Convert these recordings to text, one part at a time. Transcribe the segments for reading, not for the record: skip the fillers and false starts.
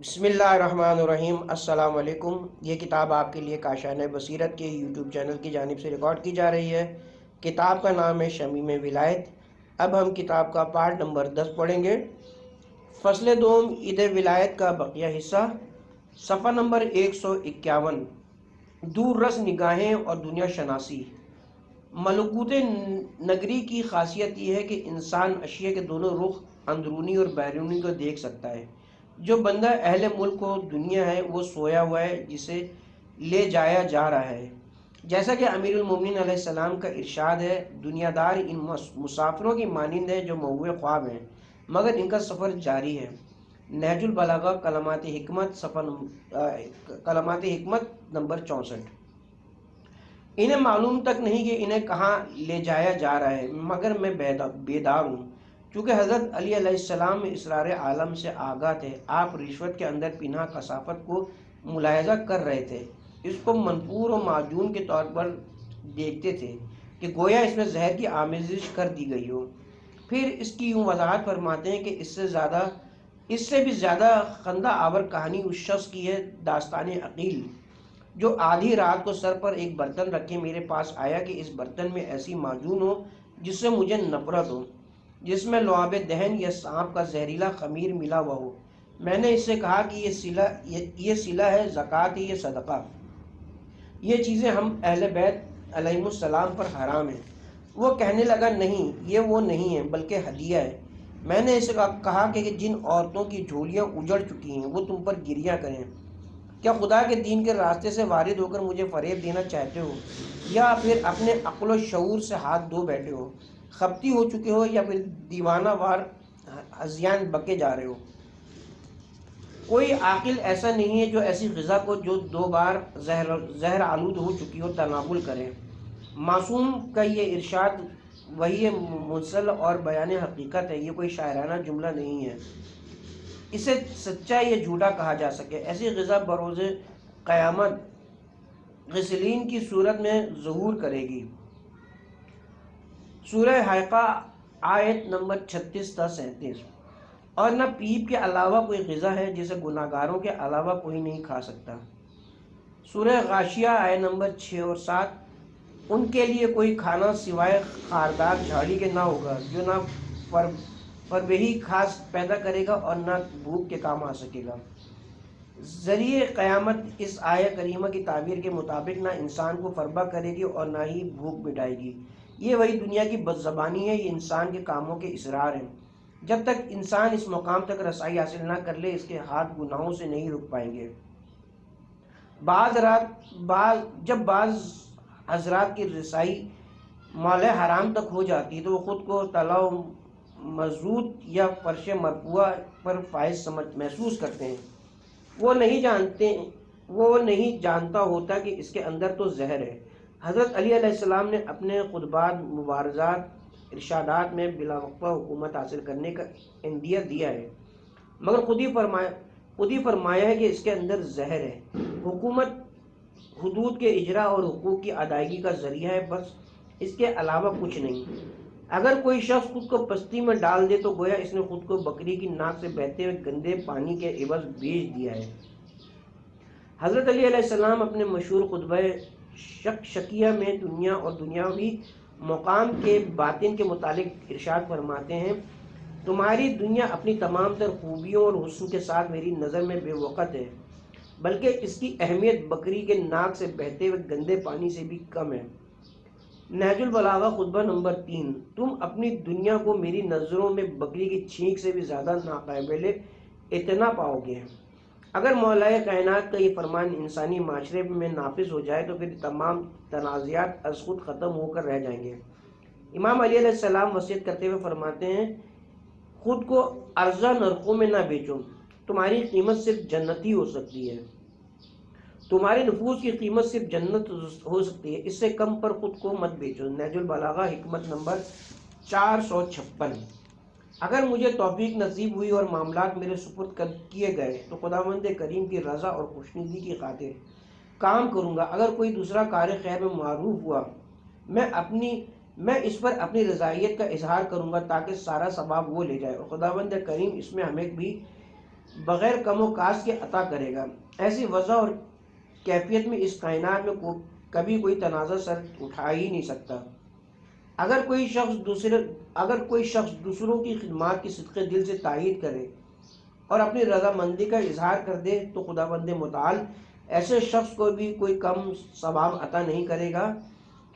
بسم اللہ الرحمن الرحیم۔ السلام علیکم۔ یہ کتاب آپ کے لیے کاشانہ بصیرت کے یوٹیوب چینل کی جانب سے ریکارڈ کی جا رہی ہے۔ کتاب کا نام ہے شمیم ولایت۔ اب ہم کتاب کا پارٹ نمبر 10 پڑھیں گے۔ فصل دوم، عید ولایت کا بقیہ حصہ، صفحہ نمبر 151۔ دور رس نگاہیں اور دنیا شناسی۔ ملکوت نگری کی خاصیت یہ ہے کہ انسان اشیاء کے دونوں رخ، اندرونی اور بیرونی کو دیکھ سکتا ہے۔ جو بندہ اہل ملک کو دنیا ہے وہ سویا ہوا ہے جسے لے جایا جا رہا ہے۔ جیسا کہ امیر المومنین علیہ السلام کا ارشاد ہے، دنیا دار ان مسافروں کی مانند ہے جو مغوی خواب ہیں مگر ان کا سفر جاری ہے۔ نہج البلاغہ کلمات حکمت نمبر 64۔ انہیں معلوم تک نہیں کہ انہیں کہاں لے جایا جا رہا ہے، مگر میں بیدار ہوں۔ چونکہ حضرت علی علیہ السلام اسرار عالم سے آگاہ تھے، آپ رشوت کے اندر پنہا کثافت کو ملاحظہ کر رہے تھے، اس کو منفور و معجون کے طور پر دیکھتے تھے کہ گویا اس میں زہر کی آمیزش کر دی گئی ہو۔ پھر اس کی یوں وضاحت فرماتے ہیں کہ اس سے بھی زیادہ خندہ آور کہانی اس شخص کی ہے، داستان عقیل، جو آدھی رات کو سر پر ایک برتن رکھے میرے پاس آیا کہ اس برتن میں ایسی معجون ہو جس سے مجھے نفرت ہو، جس میں لعاب دہن یا سانپ کا زہریلا خمیر ملا ہوا ہو۔ میں نے اس سے کہا کہ یہ صلہ ہے، زکوٰۃ ہے، یہ صدقہ، یہ چیزیں ہم اہل بیت علیہم السلام پر حرام ہیں۔ وہ کہنے لگا، نہیں، یہ وہ نہیں ہے بلکہ ہدیہ ہے۔ میں نے اسے کہا کہ جن عورتوں کی جھولیاں اجڑ چکی ہیں وہ تم پر گریاں کریں، کیا خدا کے دین کے راستے سے وارد ہو کر مجھے فریب دینا چاہتے ہو، یا پھر اپنے عقل و شعور سے ہاتھ دھو بیٹھے ہو، خپتی ہو چکے ہو، یا پھر دیوانہ وار ہذیان بکے جا رہے ہو؟ کوئی عاقل ایسا نہیں ہے جو ایسی غذا کو جو 2 بار زہر آلود ہو چکی ہو تناول کرے۔ معصوم کا یہ ارشاد وحی منزل اور بیان حقیقت ہے، یہ کوئی شاعرانہ جملہ نہیں ہے اسے سچا یا جھوٹا کہا جا سکے۔ ایسی غذا بروز قیامت غسلین کی صورت میں ظہور کرے گی۔ سورہ حاقہ آیت نمبر 36 تا 37۔ اور نہ پیپ کے علاوہ کوئی غذا ہے جسے گناہگاروں کے علاوہ کوئی نہیں کھا سکتا۔ سورہ غاشیہ آیت نمبر 6 اور 7۔ ان کے لیے کوئی کھانا سوائے خاردار جھاڑی کے نہ ہوگا جو نہ فربہی کھاس پیدا کرے گا اور نہ بھوک کے کام آ سکے گا۔ ذریعہ قیامت اس آیہ کریمہ کی تعبیر کے مطابق نہ انسان کو فربہ کرے گی اور نہ ہی بھوک مٹائے گی۔ یہ وہی دنیا کی بد زبانی ہے، یہ انسان کے کاموں کے اسرار ہیں۔ جب تک انسان اس مقام تک رسائی حاصل نہ کر لے، اس کے ہاتھ گناہوں سے نہیں رک پائیں گے۔ جب بعض حضرات کی رسائی مولع حرام تک ہو جاتی ہے تو وہ خود کو تلا و مضبوط یا فرش مرفوعہ پر فائز محسوس کرتے ہیں۔ وہ نہیں جانتا ہوتا کہ اس کے اندر تو زہر ہے۔ حضرت علی علیہ السلام نے اپنے خطبات، مبارزات، ارشادات میں بلا وقفہ حکومت حاصل کرنے کا عندیہ دیا ہے، مگر خود ہی فرمایا ہے کہ اس کے اندر زہر ہے۔ حکومت حدود کے اجرا اور حقوق کی ادائیگی کا ذریعہ ہے، بس اس کے علاوہ کچھ نہیں۔ اگر کوئی شخص خود کو پستی میں ڈال دے تو گویا اس نے خود کو بکری کی ناک سے بہتے ہوئے گندے پانی کے عوض بیچ دیا ہے۔ حضرت علی علیہ السلام اپنے مشہور خطبہ شکشکیہ میں دنیا اور دنیاوی مقام کے باطن کے متعلق ارشاد فرماتے ہیں، تمہاری دنیا اپنی تمام تر خوبیوں اور حسن کے ساتھ میری نظر میں بے وقت ہے، بلکہ اس کی اہمیت بکری کے ناک سے بہتے ہوئے گندے پانی سے بھی کم ہے۔ نہج البلاغہ خطبہ نمبر 3۔ تم اپنی دنیا کو میری نظروں میں بکری کی چھینک سے بھی زیادہ ناقابل اعتنا پاؤ گے۔ اگر مولا کائنات کا یہ فرمان انسانی معاشرے میں نافذ ہو جائے تو پھر تمام تنازعات از خود ختم ہو کر رہ جائیں گے۔ امام علی علیہ السلام وصیت کرتے ہوئے فرماتے ہیں، خود کو ارزاں نرخوں میں نہ بیچو، تمہاری قیمت صرف جنت ہی ہو سکتی ہے، تمہارے نفوس کی قیمت صرف جنت ہو سکتی ہے، اس سے کم پر خود کو مت بیچو۔ نہج البلاغہ حکمت نمبر 456۔ اگر مجھے توفیق نصیب ہوئی اور معاملات میرے سپرد کر کیے گئے تو خداوند کریم کی رضا اور خوشنودی کی خاطر کام کروں گا۔ اگر کوئی دوسرا کار خیر میں معروف ہوا، میں اس پر اپنی رضائیت کا اظہار کروں گا تاکہ سارا ثواب وہ لے جائے، اور خداوند کریم اس میں ہمیں بھی بغیر کم و کاس کے عطا کرے گا۔ ایسی وضع اور کیفیت میں اس کائنات میں کبھی کوئی تنازع سر اٹھا ہی نہیں سکتا۔ اگر کوئی شخص دوسروں کی خدمات کی صدقے دل سے تائید کرے اور اپنی رضامندی کا اظہار کر دے تو خداوند متعال ایسے شخص کو بھی کوئی کم ثواب عطا نہیں کرے گا،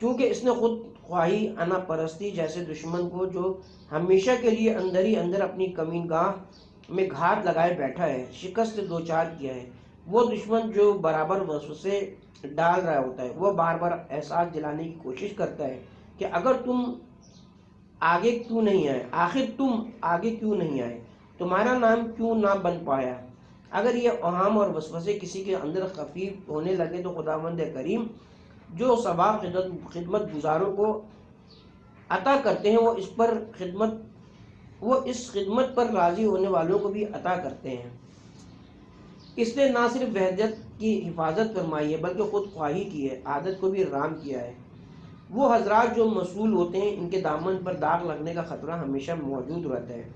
کیونکہ اس نے خود خواہی، انا پرستی جیسے دشمن کو جو ہمیشہ کے لیے اندر ہی اندر اپنی کمین گاہ میں گھات لگائے بیٹھا ہے، شکست دوچار کیا ہے۔ وہ دشمن جو برابر وسوسے ڈال رہا ہوتا ہے، وہ بار بار احساس دلانے کی کوشش کرتا ہے کہ آخر تم آگے کیوں نہیں آئے، تمہارا نام کیوں نہ بن پایا۔ اگر یہ اوہام اور وسوسے کسی کے اندر خفیف ہونے لگے تو خداوند کریم جو ثواب خدمت گزاروں کو عطا کرتے ہیں وہ اس خدمت پر راضی ہونے والوں کو بھی عطا کرتے ہیں۔ اس نے نہ صرف وحدت کی حفاظت فرمائی ہے بلکہ خود خواہی کی ہے، عادت کو بھی رام کیا ہے۔ وہ حضرات جو مسئول ہوتے ہیں ان کے دامن پر داغ لگنے کا خطرہ ہمیشہ موجود رہتا ہے۔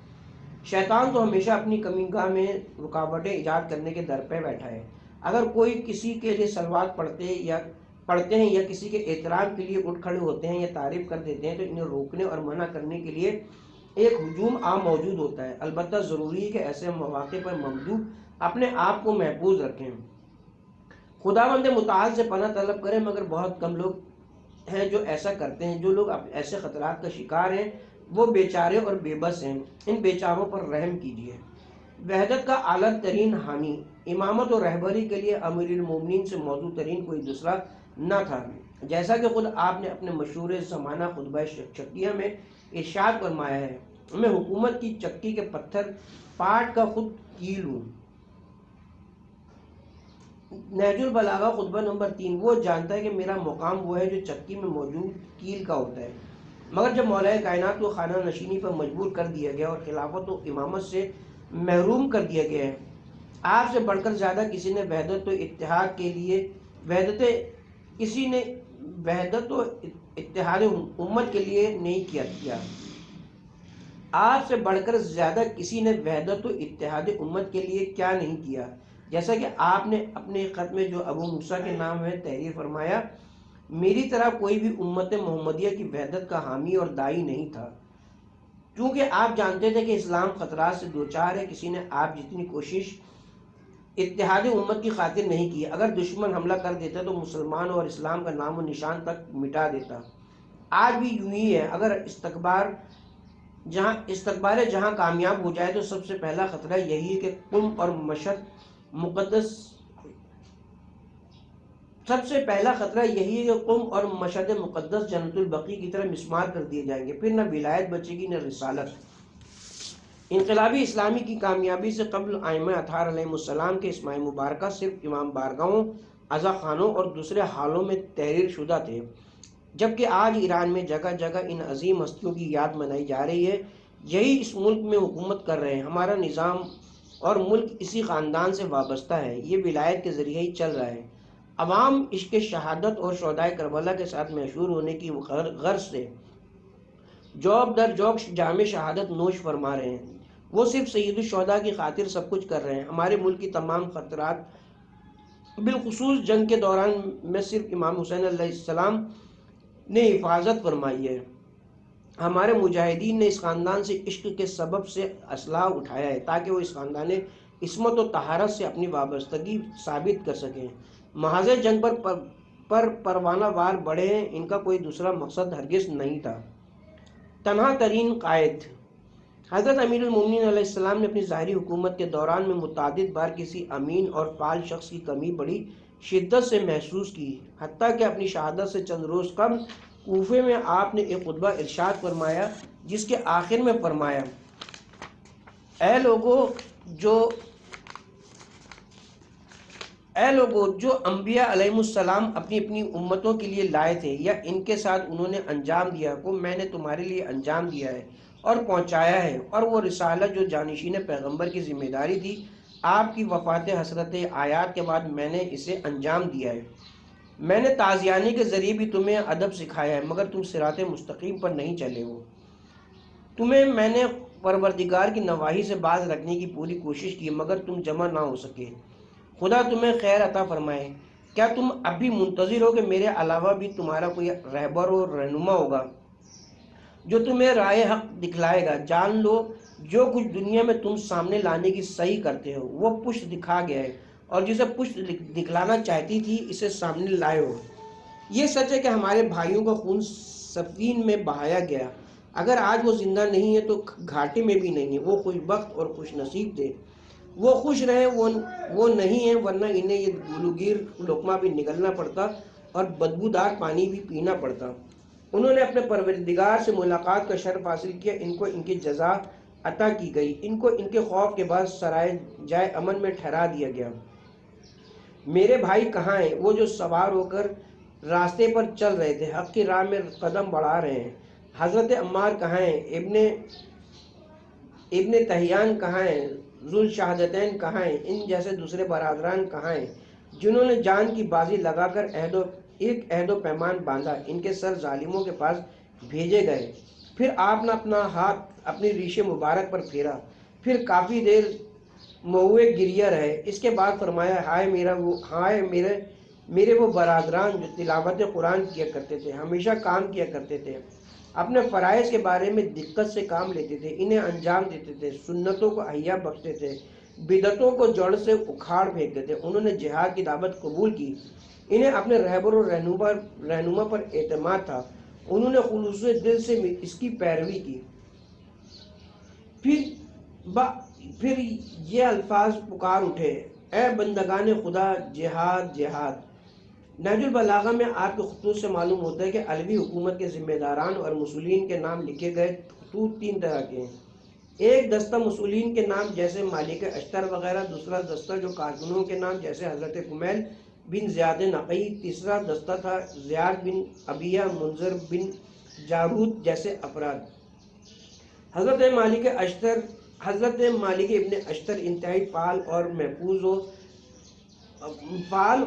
شیطان تو ہمیشہ اپنی کمینگاہ میں رکاوٹیں ایجاد کرنے کے در پہ بیٹھا ہے۔ اگر کوئی کسی کے لیے صلوات پڑھتے ہیں یا کسی کے احترام کے لیے اٹھ کھڑے ہوتے ہیں یا تعریف کر دیتے ہیں تو انہیں روکنے اور منع کرنے کے لیے ایک ہجوم عام موجود ہوتا ہے۔ البتہ ضروری ہے کہ ایسے مواقع پر ممدوح اپنے آپ کو محفوظ رکھیں، خداوند متعال سے پناہ طلب کریں، مگر بہت کم لوگ ہیں جو ایسا کرتے ہیں۔ جو لوگ ایسے خطرات کا شکار ہیں وہ بیچارے اور بے بس ہیں، ان بیچاروں پر رحم کیجیے۔ وحدت کا اعلیٰ ترین حامی، امامت و رہبری کے لیے امیر المومنین سے موزوں ترین کوئی دوسرا نہ تھا، جیسا کہ خود آپ نے اپنے مشہور زمانہ خطبہ شکیہ میں ارشاد فرمایا ہے، میں حکومت کی چکی کے پتھر پاٹ کا خود کیل ہوں۔ نہج البلاغہ خطبہ نمبر 3۔ وہ جانتا ہے کہ میرا مقام وہ ہے جو چکی میں موجود کیل کا ہوتا ہے، مگر جب مولا کائنات کو خانہ نشینی پر مجبور کر دیا گیا اور خلافت و امامت سے محروم کر دیا گیا ہے، آپ سے بڑھ کر زیادہ کسی نے وحدت و اتحاد امت کے لیے نہیں کیا۔ آپ سے بڑھ کر زیادہ کسی نے وحدت و اتحاد امت کے لیے کیا نہیں کیا، جیسا کہ آپ نے اپنے خط میں جو ابو موسیٰ کے نام ہے تحریر فرمایا، میری طرح کوئی بھی امت محمدیہ کی وحدت کا حامی اور داعی نہیں تھا، کیونکہ آپ جانتے تھے کہ اسلام خطرات سے دوچار ہے۔ کسی نے آپ جتنی کوشش اتحاد امت کی خاطر نہیں کی۔ اگر دشمن حملہ کر دیتا تو مسلمان اور اسلام کا نام و نشان تک مٹا دیتا۔ آج بھی یوں ہی ہے۔ اگر استکبار جہاں کامیاب ہو جائے تو سب سے پہلا خطرہ یہی ہے کہ قم اور مشہد مقدس جنت البقیع کی طرح مسمار کر دیے جائیں گے، پھر نہ ولایت بچے گی نہ رسالت۔ انقلابی اسلامی کی کامیابی سے قبل ائمہ اطہار علیہ السلام کے اسماء مبارکہ صرف امام بارگاہوں، عزا خانوں اور دوسرے حالوں میں تحریر شدہ تھے، جبکہ آج ایران میں جگہ جگہ ان عظیم ہستیوں کی یاد منائی جا رہی ہے۔ یہی اس ملک میں حکومت کر رہے ہیں۔ ہمارا نظام اور ملک اسی خاندان سے وابستہ ہے، یہ ولایت کے ذریعے ہی چل رہا ہے۔ عوام عشق شہادت اور شہدائے کربلا کے ساتھ مشہور ہونے کی غرض سے جوب در جوب جام شہادت نوش فرما رہے ہیں۔ وہ صرف سید الشہداء کی خاطر سب کچھ کر رہے ہیں۔ ہمارے ملک کی تمام خطرات، بالخصوص جنگ کے دوران میں صرف امام حسین علیہ السلام نے حفاظت فرمائی ہے۔ ہمارے مجاہدین نے اس خاندان سے عشق کے سبب سے اسلحہ اٹھایا ہے تاکہ وہ اس خاندان عصمت و طہارت سے اپنی وابستگی ثابت کر سکیں۔ محاذ جنگ پر پروانہ وار بڑھے ہیں، ان کا کوئی دوسرا مقصد ہرگز نہیں تھا۔ تنہا ترین قائد حضرت امیر المومنین علیہ السلام نے اپنی ظاہری حکومت کے دوران میں متعدد بار کسی امین اور فعال شخص کی کمی بڑی شدت سے محسوس کی، حتیٰ کہ اپنی شہادت سے چند روز قبل کوفے میں آپ نے ایک خطبہ ارشاد فرمایا جس کے آخر میں فرمایا، اے لوگو جو انبیاء علیہ السلام اپنی اپنی امتوں کے لیے لائے تھے یا ان کے ساتھ انہوں نے انجام دیا کو میں نے تمہارے لیے انجام دیا ہے اور پہنچایا ہے، اور وہ رسالت جو جانشین پیغمبر کی ذمہ داری تھی آپ کی وفات حسرت آیات کے بعد میں نے اسے انجام دیا ہے۔ میں نے تازیانی کے ذریعے بھی تمہیں ادب سکھایا ہے، مگر تم صراط مستقیم پر نہیں چلے ہو۔ تمہیں میں نے پروردگار کی نواحی سے باز رکھنے کی پوری کوشش کی مگر تم جمع نہ ہو سکے۔ خدا تمہیں خیر عطا فرمائے۔ کیا تم اب بھی منتظر ہو کہ میرے علاوہ بھی تمہارا کوئی رہبر اور رہنما ہوگا جو تمہیں راہ حق دکھلائے گا؟ جان لو جو کچھ دنیا میں تم سامنے لانے کی صحیح کرتے ہو وہ پشت دکھا گیا ہے، اور جسے پشت دکھلانا چاہتی تھی اسے سامنے لائے ہو۔ یہ سچ ہے کہ ہمارے بھائیوں کا خون صفین میں بہایا گیا۔ اگر آج وہ زندہ نہیں ہے تو گھاٹے میں بھی نہیں ہے۔ وہ خوش بخت اور خوش نصیب تھے۔ وہ خوش رہے وہ نہیں ہیں، ورنہ انہیں یہ گلوگیر لقمہ بھی نگلنا پڑتا اور بدبودار پانی بھی پینا پڑتا۔ انہوں نے اپنے پروردگار سے ملاقات کا شرف حاصل کیا، ان کو ان کی جزا عطا کی گئی، ان کو ان کے خوف کے بعد سرائے جائے امن میں ٹھہرا دیا گیا۔ میرے بھائی کہاں ہیں؟ وہ جو سوار ہو کر راستے پر چل رہے تھے، حق کی راہ میں قدم بڑھا رہے ہیں۔ حضرت عمار کہاں ہیں؟ ابن تحیان کہاں ہیں؟ ذوالشہادتین کہاں ہیں؟ ان جیسے دوسرے برادران کہاں ہیں جنہوں نے جان کی بازی لگا کر ایک عہد و پیمان باندھا؟ ان کے سر ظالموں کے پاس بھیجے گئے۔ پھر آپ نے اپنا ہاتھ اپنی ریش مبارک پر پھیرا، پھر کافی دیر مہوے گریہ رہے۔ اس کے بعد فرمایا، ہائے میرے وہ برادران جو تلاوت قرآن کیا کرتے تھے، ہمیشہ کام کیا کرتے تھے، اپنے فرائض کے بارے میں دقت سے کام لیتے تھے، انہیں انجام دیتے تھے، سنتوں کو احیا بخشتے تھے، بدعتوں کو جڑ سے اکھاڑ پھینکتے تھے، انہوں نے جہاد کی دعوت قبول کی، انہیں اپنے رہبر و رہنما پر اعتماد تھا، انہوں نے خلوص دل سے اس کی پیروی کی۔ پھر یہ الفاظ پکار اٹھے، اے بندگان خدا، جہاد جہاد۔ نہج البلاغہ میں آپ کے خطوط سے معلوم ہوتا ہے کہ علوی حکومت کے ذمہ داران اور مسئولین کے نام لکھے گئے خطوط تین طرح کے ہیں۔ ایک دستہ مسئولین کے نام جیسے مالک اشتر وغیرہ، دوسرا دستہ جو کارکنوں کے نام جیسے حضرت کمیل بن زیاد نقی، تیسرا دستہ تھا زیاد بن ابیہ، منذر بن جارود جیسے افراد۔ حضرت مالک ابن اشتر انتہائی فعال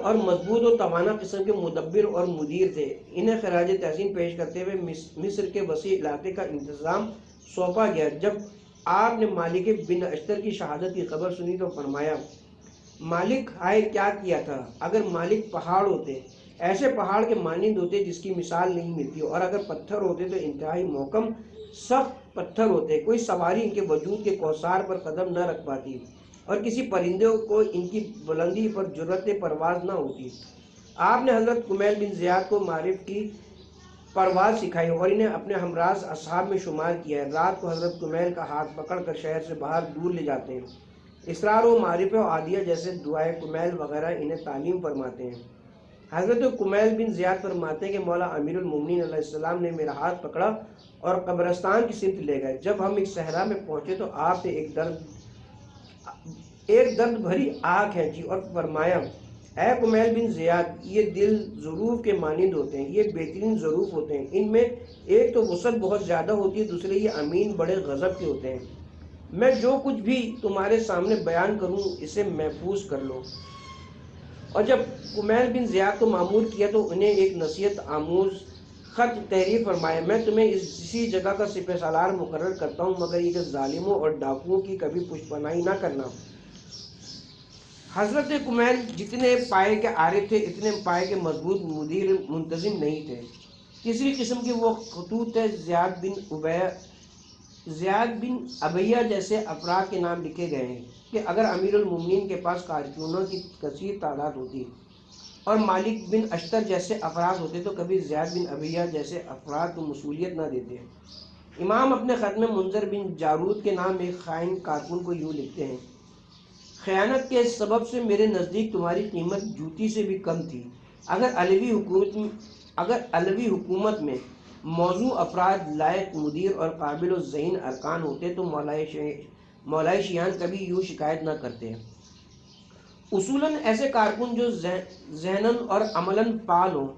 اور مضبوط و توانا قسم کے مدبر اور مدیر تھے۔ انہیں خراج تحسین پیش کرتے ہوئے مصر کے وسیع علاقے کا انتظام سونپا گیا۔ جب آپ نے مالک بن اشتر کی شہادت کی خبر سنی تو فرمایا، مالک ہائے کیا کیا تھا! اگر مالک پہاڑ ہوتے، ایسے پہاڑ کے مانند ہوتے جس کی مثال نہیں ملتی، اور اگر پتھر ہوتے تو انتہائی محکم سخت پتھر ہوتے، کوئی سواری ان کے وجود کے کوثار پر قدم نہ رکھ پاتی، اور کسی پرندے کو ان کی بلندی پر جرأت پرواز نہ ہوتی۔ آپ نے حضرت کمیل بن زیاد کو معرف کی پرواز سکھائی اور انہیں اپنے ہمراز اصحاب میں شمار کیا ہے۔ رات کو حضرت کمیل کا ہاتھ پکڑ کر شہر سے باہر دور لے جاتے ہیں۔ اسرار و معرف و عادیہ جیسے دعائے کمیل وغیرہ انہیں تعلیم فرماتے ہیں۔ حضرت کمیل بن زیاد فرماتے ہیں کہ مولا امیر المومنین علیہ السلام نے میرا ہاتھ پکڑا اور قبرستان کی سمت لے گئے۔ جب ہم ایک صحرا میں پہنچے تو آپ نے ایک درد بھری آنکھ کھینچی اور فرمایا، اے کمیل بن زیاد، یہ دل ظروف کے مانند ہوتے ہیں، یہ بہترین ظروف ہوتے ہیں، ان میں ایک تو وسعت بہت زیادہ ہوتی ہے، دوسرے یہ امین بڑے غضب کے ہوتے ہیں۔ میں جو کچھ بھی تمہارے سامنے بیان کروں اسے محفوظ کر لو۔ اور جب کمیل بن زیاد کو مامور کیا تو انہیں ایک نصیحت آموز خط تحریر فرمایا، میں تمہیں اسی جگہ کا سپہ سالار مقرر کرتا ہوں، مگر یہ کہ ظالموں اور ڈاکوؤں کی کبھی پشت پناہی نہ کرنا۔ حضرت کمیل جتنے پائے کے عارف تھے اتنے پائے کے مضبوط مدیر منتظم نہیں تھے۔ تیسری قسم کے وہ خطوط تھے زیاد بن ابیہ جیسے افراد کے نام لکھے گئے ہیں کہ اگر امیر المومنین کے پاس کارکنوں کی کثیر تعداد ہوتی اور مالک بن اشتر جیسے افراد ہوتے تو کبھی زیاد بن ابیہ جیسے افراد کو مصولیت نہ دیتے۔ امام اپنے خط میں منذر بن جارود کے نام ایک خائن کارکن کو یوں لکھتے ہیں، خیانت کے سبب سے میرے نزدیک تمہاری قیمت جوتی سے بھی کم تھی۔ اگر علوی حکومت میں موضوع افراد لائق مدیر اور قابل و ذہین ارکان ہوتے تو مولائے شیعان کبھی یوں شکایت نہ کرتے۔ اصولاً ایسے کارکن جو ذہناً اور عملاً فعال ہوں،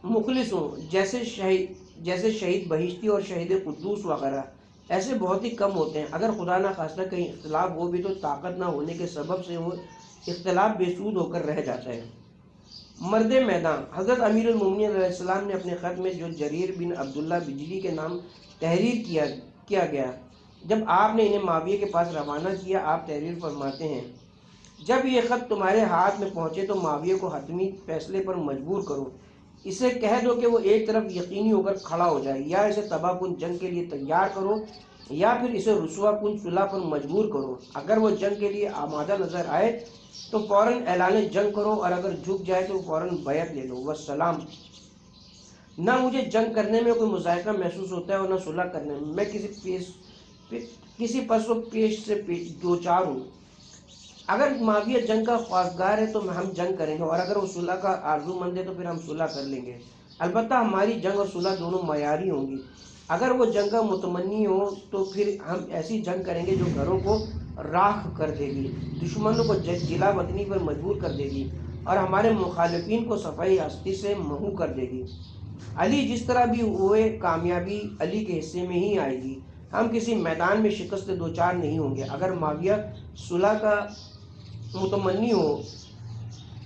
مخلص ہوں، جیسے شہید بہشتی اور شہید قدوس وغیرہ، ایسے بہت ہی کم ہوتے ہیں۔ اگر خدا نہ خواستہ کہیں اختلاف ہو بھی تو طاقت نہ ہونے کے سبب سے وہ اختلاف بے سود ہو کر رہ جاتا ہے۔ مرد میدان حضرت امیر المومنین علیہ السلام نے اپنے خط میں جو جریر بن عبداللہ بجلی کے نام تحریر کیا گیا جب آپ نے انہیں معاویہ کے پاس روانہ کیا، آپ تحریر فرماتے ہیں جب یہ خط تمہارے ہاتھ میں پہنچے تو معاویہ کو حتمی فیصلے پر مجبور کرو، اسے کہہ دو کہ وہ ایک طرف یقینی ہو کر کھڑا ہو جائے، یا اسے تباہ کن جنگ کے لیے تیار کرو یا پھر اسے رسوا کن صلح پر مجبور کرو۔ اگر وہ جنگ کے لیے آمادہ نظر آئے تو فوراً اعلان جنگ کرو، اور اگر جھک جائے تو فوراً بیعت لے لو۔ والسلام۔ نہ مجھے جنگ کرنے میں کوئی مذائقہ محسوس ہوتا ہے اور نہ صلح کرنے میں، میں کسی پس و پیش سے دوچار ہوں۔ اگر معاویہ جنگ کا خواستگار ہے تو ہم جنگ کریں گے، اور اگر وہ صلح کا آرزو مند ہے تو پھر ہم صلح کر لیں گے۔ البتہ ہماری جنگ اور صلح دونوں معیاری ہوں گی۔ اگر وہ جنگ کا متمنی ہو تو پھر ہم ایسی جنگ کریں گے جو گھروں کو راکھ کر دے گی، دشمنوں کو جلا وطنی پر مجبور کر دے گی، اور ہمارے مخالفین کو صفحۂ ہستی سے محو کر دے گی۔ علی جس طرح بھی ہوئے، کامیابی علی کے حصے میں ہی آئے گی۔ ہم کسی میدان میں شکست دوچار نہیں ہوں گے۔ اگر معاویہ صلح کا متمنی ہو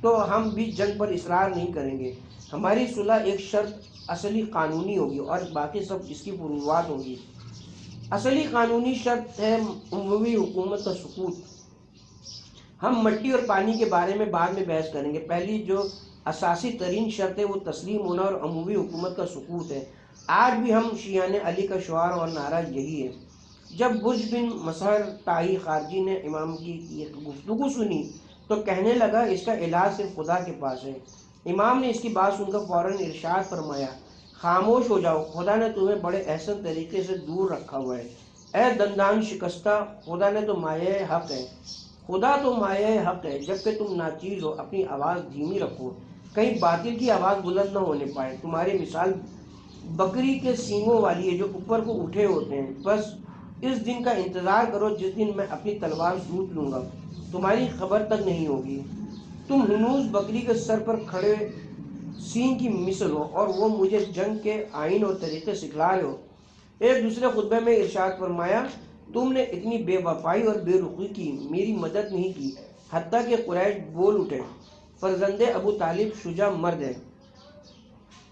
تو ہم بھی جنگ پر اصرار نہیں کریں گے۔ ہماری صلح ایک شرط اصلی قانونی ہوگی اور باقی سب اس کی فروعات ہوں گی۔ اصلی قانونی شرط ہے اموی حکومت کا سقوط۔ ہم مٹی اور پانی کے بارے میں بعد میں بحث کریں گے۔ پہلی جو اساسی ترین شرط ہے وہ تسلیم ہونا اور اموی حکومت کا سقوط ہے۔ آج بھی ہم شیعان علی کا شعار اور نعرہ یہی ہے۔ جب برج بن مسہر طائی خارجی نے امام کی یہ گفتگو سنی تو کہنے لگا اس کا علاج صرف خدا کے پاس ہے۔ امام نے اس کی بات سن کر فوراً ارشاد فرمایا، خاموش ہو جاؤ، خدا نے تمہیں بڑے احسن طریقے سے دور رکھا ہوا ہے۔ اے دندان شکستہ، خدا نے تو مایہ حق ہے، خدا تو مایہ حق ہے، جبکہ تم ناچیز ہو، اپنی آواز دھیمی رکھو، کہیں باطل کی آواز بلند نہ ہونے پائے۔ تمہاری مثال بکری کے سینگوں والی ہے جو اوپر کو اٹھے ہوتے ہیں۔ بس اس دن کا انتظار کرو جس دن میں اپنی تلوار سوٹ لوں گا، تمہاری خبر تک نہیں ہوگی۔ تم ہنوز بکری کے سر پر کھڑے سینگ کی مثل ہو اور وہ مجھے جنگ کے آئین اور طریقے سکھلا رہے ہو۔ ایک دوسرے خطبے میں ارشاد فرمایا، تم نے اتنی بے وفائی اور بے رخی کی، میری مدد نہیں کی۔ حتیٰ کہ قریش بول اٹھے، فرزند ابو طالب شجاع مرد ہے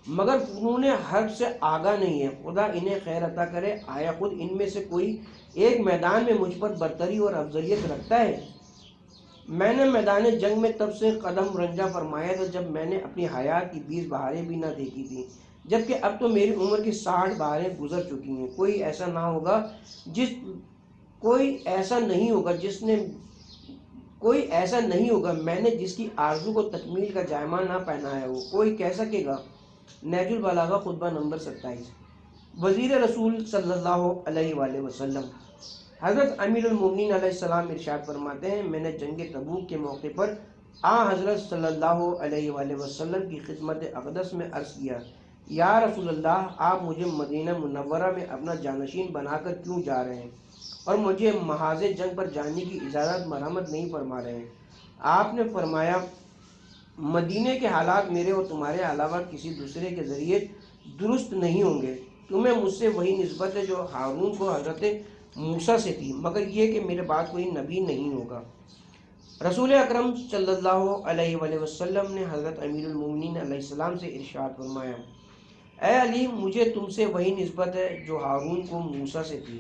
مگر فنون حرب سے آگاہ نہیں ہے، خدا انہیں خیر عطا کرے۔ آیا خود ان میں سے کوئی ایک میدان میں مجھ پر برتری اور افضلیت رکھتا ہے؟ میں نے میدان جنگ میں تب سے قدم رنجہ فرمایا تھا جب میں نے اپنی حیات کی 20 بہاریں بھی نہ دیکھی تھیں، جبکہ اب تو میری عمر کی 60 بہاریں گزر چکی ہیں۔ کوئی ایسا نہیں ہوگا میں نے جس کی آرزو کو تکمیل کا جائمہ نہ پہنایا ہو۔ کوئی کہہ سکے گا؟ نہج البلاغہ خطبہ نمبر 27۔ وزیر رسول صلی اللہ علیہ وآلہ وسلم حضرت امیر المومنین علیہ السلام ارشاد فرماتے ہیں، میں نے جنگ تبوک کے موقع پر حضرت صلی اللہ علیہ وآلہ وسلم کی خدمت اقدس میں عرض کیا، یا رسول اللہ، آپ مجھے مدینہ منورہ میں اپنا جانشین بنا کر کیوں جا رہے ہیں اور مجھے محاذ جنگ پر جانے کی اجازت مرحمت نہیں فرما رہے ہیں؟ آپ نے فرمایا، مدینے کے حالات میرے اور تمہارے علاوہ کسی دوسرے کے ذریعے درست نہیں ہوں گے۔ تمہیں مجھ سے وہی نسبت ہے جو ہارون کو حضرت موسیٰ سے تھی، مگر یہ کہ میرے بعد کوئی نبی نہیں ہوگا۔ رسول اکرم صلی اللہ علیہ وآلہ وسلم نے حضرت امیر المومنین علیہ السلام سے ارشاد فرمایا، اے علی، مجھے تم سے وہی نسبت ہے جو ہارون کو موسیٰ سے تھی۔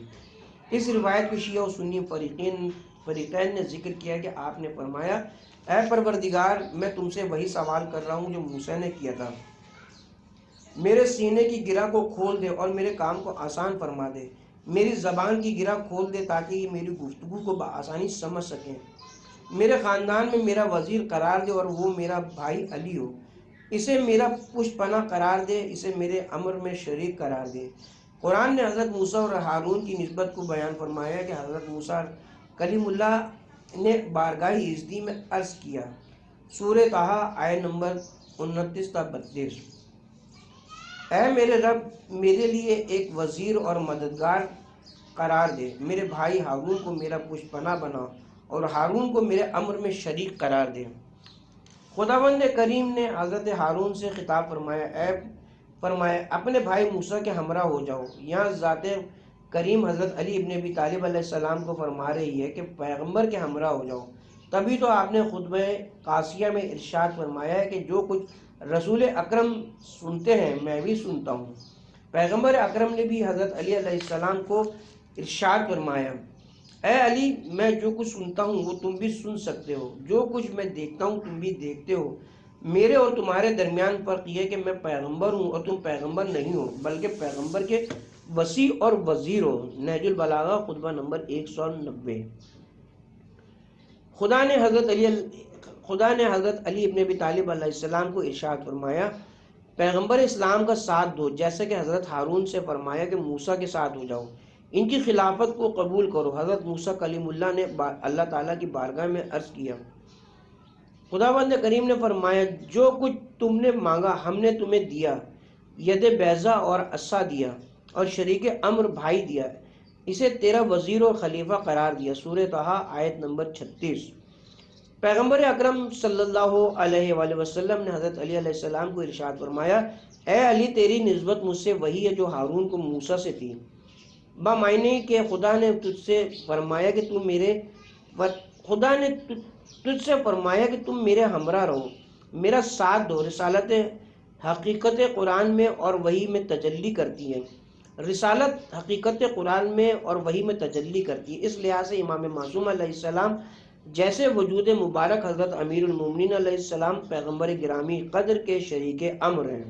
اس روایت کو شیعہ و سنی فریقین نے ذکر کیا کہ آپ نے فرمایا، اے پروردگار، میں تم سے وہی سوال کر رہا ہوں جو موسیٰ نے کیا تھا۔ میرے سینے کی گرہ کو کھول دے اور میرے کام کو آسان فرما دے۔ میری زبان کی گرہ کھول دے تاکہ یہ میری گفتگو کو بآسانی سمجھ سکیں۔ میرے خاندان میں میرا وزیر قرار دے اور وہ میرا بھائی علی ہو۔ اسے میرا پشت پناہ قرار دے، اسے میرے امر میں شریک قرار دے۔ قرآن نے حضرت موسیٰ اور ہارون کی نسبت کو بیان فرمایا کہ حضرت موسیٰ کلیم اللہ نے بارگاہ یزدی میں عرض کیا، سورہ طٰہٰ آیت نمبر 29 تا 32، اے میرے رب، میرے لیے ایک وزیر اور مددگار قرار دے، میرے بھائی ہارون کو میرا پشت پناہ بنا اور ہارون کو میرے امر میں شریک قرار دے۔ خداوند کریم نے حضرت ہارون سے خطاب فرمایا اپنے بھائی موسیٰ کے ہمراہ ہو جاؤ۔ یہاں ذات کریم حضرت علی ابن ابی طالب علیہ السلام کو فرما رہی ہے کہ پیغمبر کے ہمراہ ہو جاؤ۔ تبھی تو آپ نے خطبہ قاسیہ میں ارشاد فرمایا ہے کہ جو کچھ رسول اکرم سنتے ہیں میں بھی سنتا ہوں۔ پیغمبر اکرم نے بھی حضرت علی علیہ السلام کو ارشاد فرمایا اے علی میں جو کچھ سنتا ہوں وہ تم بھی سن سکتے ہو، جو کچھ میں دیکھتا ہوں تم بھی دیکھتے ہو، میرے اور تمہارے درمیان فرق یہ کہ میں پیغمبر ہوں اور تم پیغمبر نہیں ہو بلکہ پیغمبر کے وسیع اور وزیر ہو۔ نہج البلاغہ خطبہ نمبر 190۔ خدا نے حضرت علی ابن ابی طالب علیہ السلام کو ارشاد فرمایا پیغمبر اسلام کا ساتھ دو، جیسے کہ حضرت ہارون سے فرمایا کہ موسیٰ کے ساتھ ہو جاؤ، ان کی خلافت کو قبول کرو۔ حضرت موسیٰ کلیم اللہ نے اللہ تعالیٰ کی بارگاہ میں عرض کیا، خداوند کریم نے فرمایا جو کچھ تم نے مانگا ہم نے تمہیں دیا، ید بیضا اور عصا دیا اور شریک امر بھائی دیا، اسے تیرا وزیر اور خلیفہ قرار دیا۔ سورہ طٰہٰ آیت نمبر 36۔ پیغمبر اکرم صلی اللہ علیہ وآلہ وسلم نے حضرت علی علیہ السلام کو ارشاد فرمایا اے علی تیری نسبت مجھ سے وہی ہے جو ہارون کو موسیٰ سے تھی، بامعنی کہ خدا نے تجھ سے فرمایا کہ تم میرے ہمراہ رہو، میرا ساتھ دو۔ رسالت حقیقت قرآن میں اور وحی میں تجلی کرتی ہے، رسالت حقیقت قرآن میں اور وحی میں تجلی کرتی ہے، اس لحاظ سے امام معصوم علیہ السلام جیسے وجود مبارک حضرت امیر المومنین علیہ السلام پیغمبر گرامی قدر کے شریک امر ہیں۔